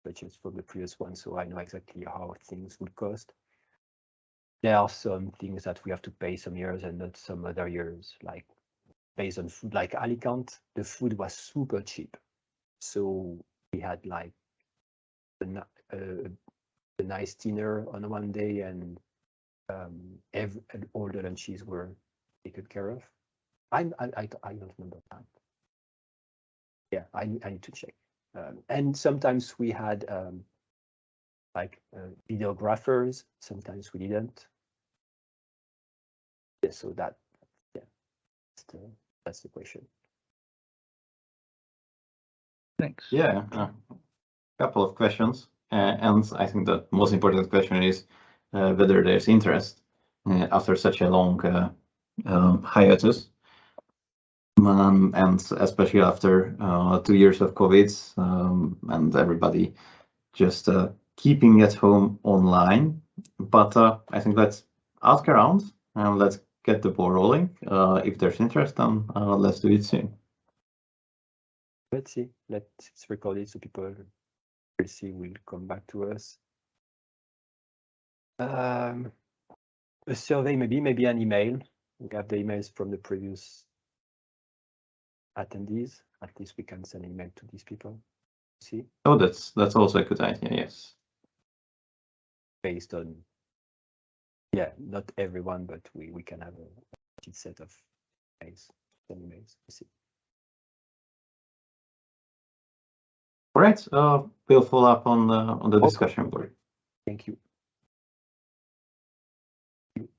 budgets from the previous one, so I know exactly how things would cost. There are some things that we have to pay some years and not some other years, like based on food, like Alicante, the food was super cheap. So we had like a nice dinner on one day, and all the lunches were taken care of. I don't remember that. Yeah, I need to check. And sometimes we had like videographers. Sometimes we didn't. Yeah, so that's the question. Thanks. Yeah, a couple of questions, and I think the most important question is whether there's interest after such a long hiatus, and especially after 2 years of COVID, and everybody just keeping at home online. But I think let's ask around and let's get the ball rolling. If there's interest, then let's do it soon. Let's see. Let's record it so people will see. Will come back to us. A survey, maybe an email. We have the emails from the previous attendees. At least we can send an email to these people. See. Oh, that's also a good idea. Yes. Based on, yeah, not everyone, but we can have a set of emails. See. All right. We'll follow up on the discussion board. Thank you.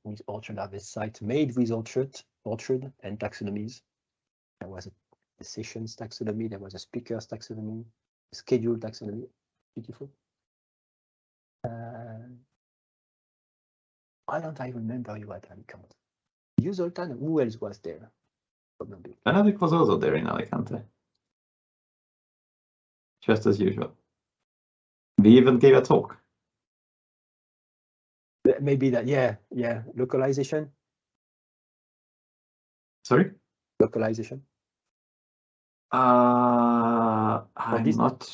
With Orchard Harvest site made with Orchard and taxonomies. There was a sessions taxonomy, there was a speakers taxonomy, a schedule taxonomy. Beautiful. Why don't I remember you at Alicante? You, Zoltan, who else was there? Benedict was also there in Alicante. Just as usual. We even gave a talk. Maybe that, yeah. Localization. Sorry? Localization. I'm not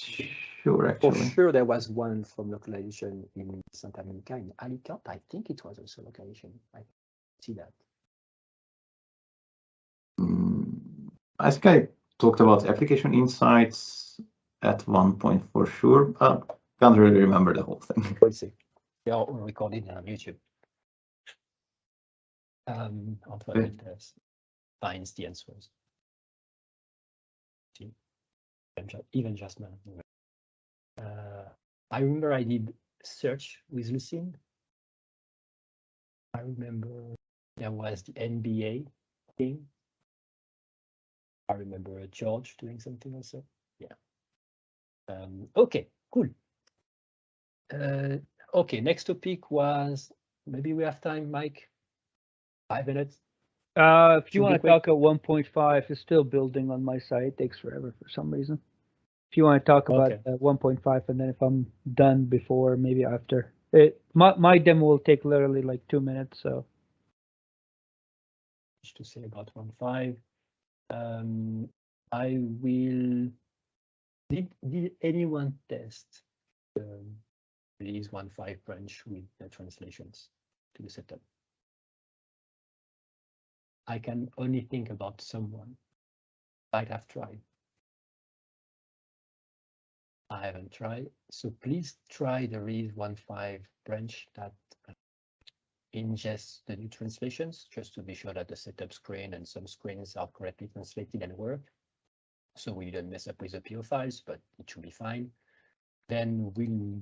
sure, actually. For sure, there was one from localization in Santa Monica. In Alicante, I think it was also localization. I see that. I think I talked about application insights at one point for sure. Can't really remember the whole thing. We'll see. They are all recorded on YouTube. Antoine finds the answers. Even just now. I remember I did search with Lucene. I remember there was the NBA thing. I remember George doing something also. Yeah. Okay, cool. Okay, next topic was, maybe we have time, Mike? 5 minutes? If you want to talk at 1.5, it's still building on my side. It takes forever for some reason. If you want to talk about 1.5, and then if I'm done before, maybe after. My demo will take literally like 2 minutes, so. To say about 1.5. I will. Did anyone test release 1.5 branch with the translations to the setup? I can only think about someone might have tried. I haven't tried, so please try the release 1.5 branch that ingests the new translations, just to be sure that the setup screen and some screens are correctly translated and work. So we didn't mess up with the PO files, but it should be fine. Then we'll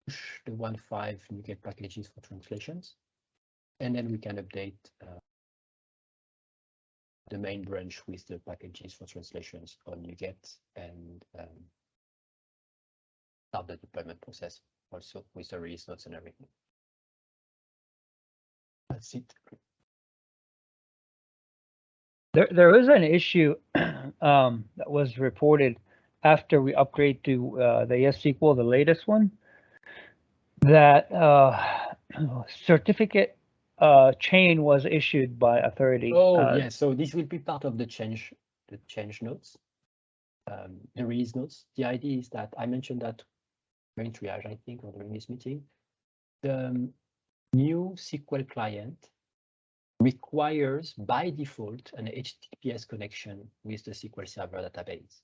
push the 1.5 NuGet packages for translations, and then we can update the main branch with the packages for translations on NuGet and start the deployment process also with the release notes and everything. That's it. There is an issue that was reported after we upgrade to the YesSQL, the latest one, that certificate chain was issued by authority. Oh, yes. So this will be part of the change notes, the release notes. The idea is that I mentioned that during triage, I think, or during this meeting, the new SQL client requires by default an HTTPS connection with the SQL Server database.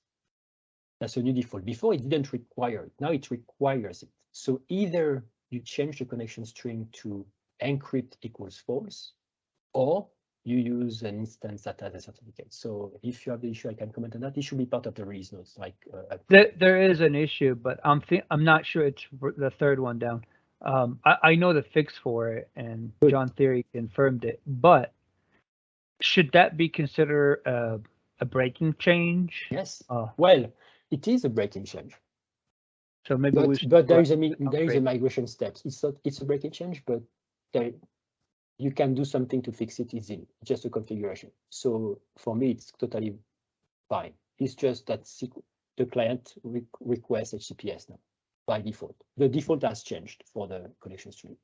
That's a new default. Before it didn't require it. Now it requires it. So either you change the connection string to encrypt equals false, or you use an instance that has a certificate. So if you have the issue, I can comment on that. It should be part of the release notes. Like there is an issue, but I'm not sure it's the third one down. I know the fix for it, and Good. John Theory confirmed it. But should that be considered a breaking change? Yes. Well, it is a breaking change. So maybe there is a migration steps. It's a breaking change, but you can do something to fix it easily. Just a configuration. So for me, it's totally fine. It's just that the client requests HTTPS now by default. The default has changed for the connection string.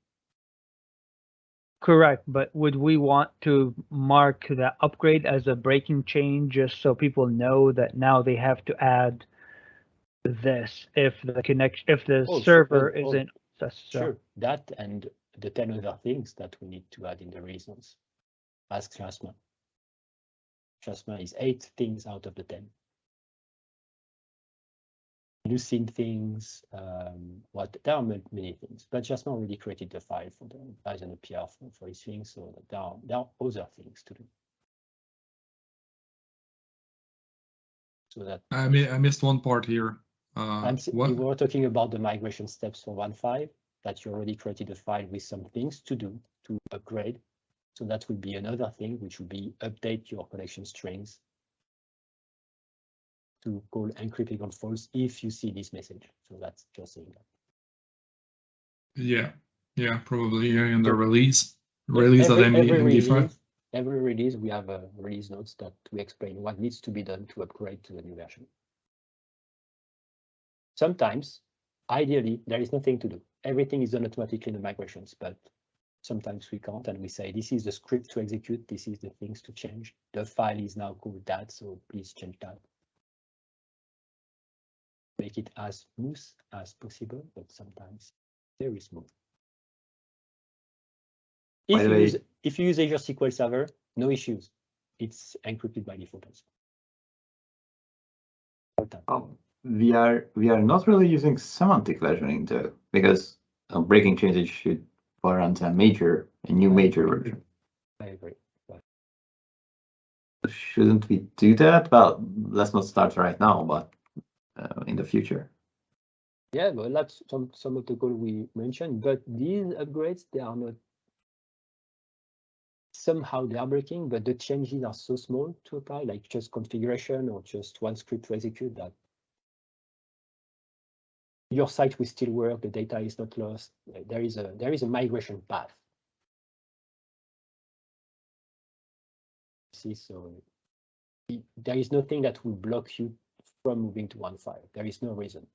Correct, but would we want to mark that upgrade as a breaking change just so people know that now they have to add this if the server isn't sure, that and the 10 other things that we need to add in the reasons. Ask Jasma. Jasma is 8 things out of the 10. Lucene things, there are many things, but Jasma already created the file for the files and the PR for his things, so there are other things to do. So that I missed one part here. We were talking about the migration steps for 1.5, that you already created a file with some things to do to upgrade. So that would be another thing, which would be update your connection strings to call encrypt equals false if you see this message. So that's just saying that. Yeah, probably in the release of MD5. Every release, we have a release notes that we explain what needs to be done to upgrade to the new version. Sometimes, ideally, there is nothing to do. Everything is done automatically in the migrations, but sometimes we can't, and we say, this is the script to execute, this is the things to change. The file is now called that, so please change that. make it as smooth as possible, but sometimes very smooth. If you use Azure SQL Server, no issues. It's encrypted by default also. We are not really using semantic versioning though, because breaking changes should warrant a new major version. I agree. But shouldn't we do that? Well, let's not start right now, but in the future. Yeah, well, that's some of the goals we mentioned, but these upgrades, they are not, somehow they are breaking, but the changes are so small to apply, like just configuration or just one script to execute, that your site will still work, the data is not lost. There is a migration path. See, so there is nothing that will block you from moving to one file. There is no reason.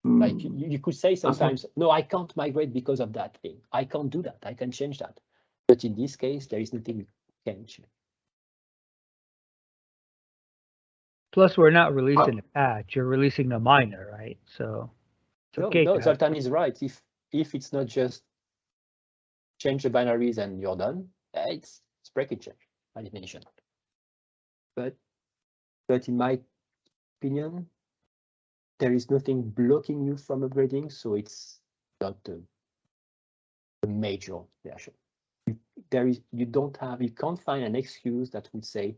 Like you could say sometimes, no, I can't migrate because of that thing. I can't do that. I can change that. But in this case, there is nothing you can change. Plus, we're not releasing a patch. You're releasing the minor, right? So it's okay. No, Zoltan is right. If it's not just change the binaries and you're done, it's break and change by definition. But in my opinion, there is nothing blocking you from upgrading, so it's not a major version. You can't find an excuse that would say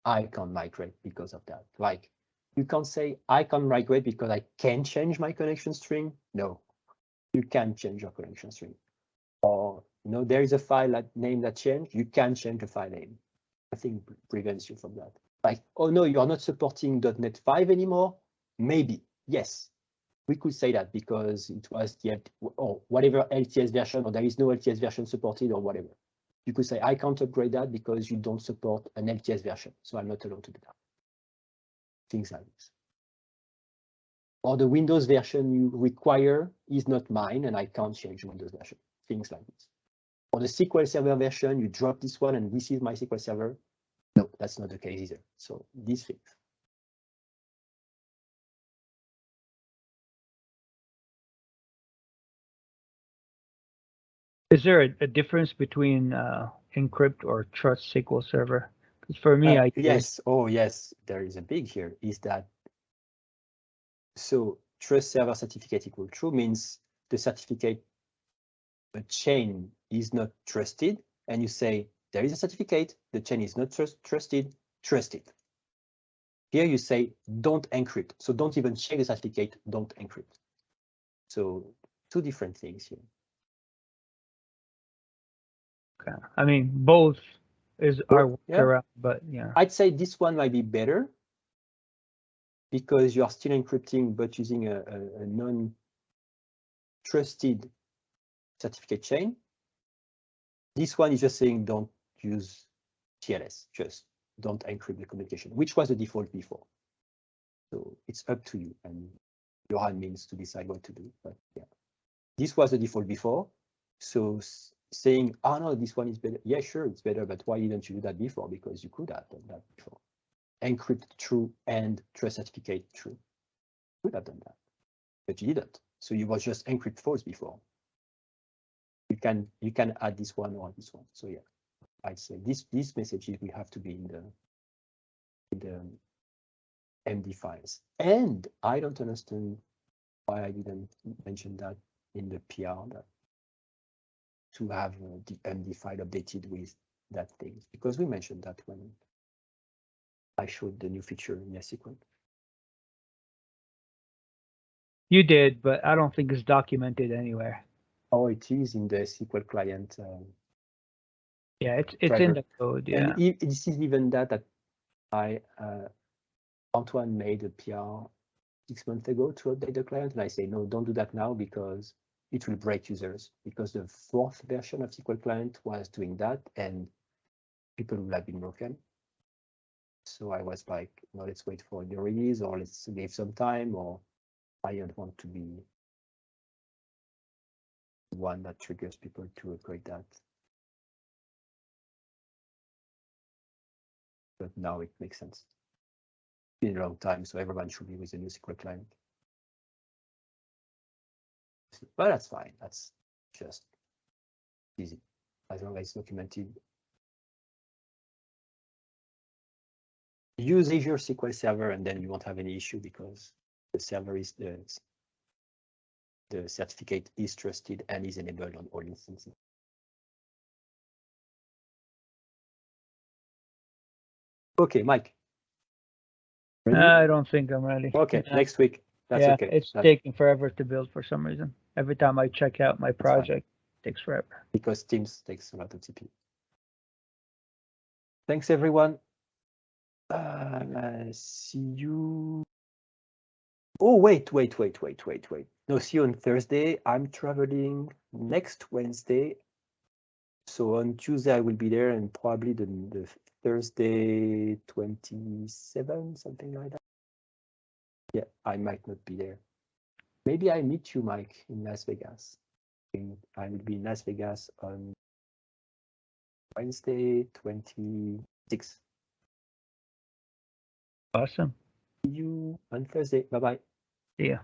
I can't migrate because of that. Like you can't say I can't migrate because I can change my connection string. No, you can change your connection string. Or there is a file name that changed. You can change the file name. Nothing prevents you from that. Like, oh no, you are not supporting .NET 5 anymore. Maybe, yes, we could say that because it was or whatever LTS version, or there is no LTS version supported or whatever. You could say, I can't upgrade that because you don't support an LTS version, so I'm not allowed to do that. Things like this. Or the Windows version you require is not mine, and I can't change Windows version. Things like this. Or the SQL Server version, you drop this one, and this is my SQL Server. No, that's not the case either. So these things. Is there a difference between encrypt or trust SQL Server? Because for me, yes. Oh, yes. There is a big here. Is that so? Trust server certificate equal true means the certificate, the chain is not trusted, and you say there is a certificate. The chain is not trusted. Trust it. Here you say don't encrypt. So don't even check the certificate. Don't encrypt. So two different things here. Okay. I mean, both are workaround, but yeah. I'd say this one might be better because you are still encrypting, but using a non-trusted certificate chain. This one is just saying don't use TLS, just don't encrypt the communication, which was the default before. So it's up to you and your admins to decide what to do. But yeah, this was the default before. So saying, oh no, this one is better. Yeah, sure, it's better, but why didn't you do that before? Because you could have done that before. Encrypt true and trust certificate true. You could have done that, but you didn't. So you was just encrypt false before. You can add this one or this one. So yeah, I'd say these messages will have to be in the MD files. And I don't understand why I didn't mention that in the PR, that to have the MD file updated with that thing, because we mentioned that when I showed the new feature in YesSQL. You did, but I don't think it's documented anywhere. Oh, it is in the SQL client. Yeah, it's in the code. Yeah, and this is even that I Antoine made a PR 6 months ago to update the client, and I say no, don't do that now because it will break users. Because the 4th version of SQL client was doing that, and people will have been broken. So I was like, no, let's wait for the release, or let's give some time, or I don't want to be one that triggers people to upgrade that. But now it makes sense. in a long time, so everyone should be with a new SQL client. But that's fine. That's just easy as long as it's documented. Use Azure SQL Server, and then you won't have any issue because the server is the certificate is trusted and is enabled on all instances. Okay, Mike. Ready? I don't think I'm ready. Okay, Yeah. next week. That's Yeah, okay. it's taking forever to build for some reason. Every time I check out my project, it takes forever. Because Teams takes a lot of CPU. Thanks, everyone. See you. Oh, wait. No, see you on Thursday. I'm traveling next Wednesday. So on Tuesday, I will be there, and probably the Thursday 27, something like that. Yeah, I might not be there. Maybe I meet you, Mike, in Las Vegas. I will be in Las Vegas on Wednesday 26. Awesome. See you on Thursday. Bye-bye. See ya.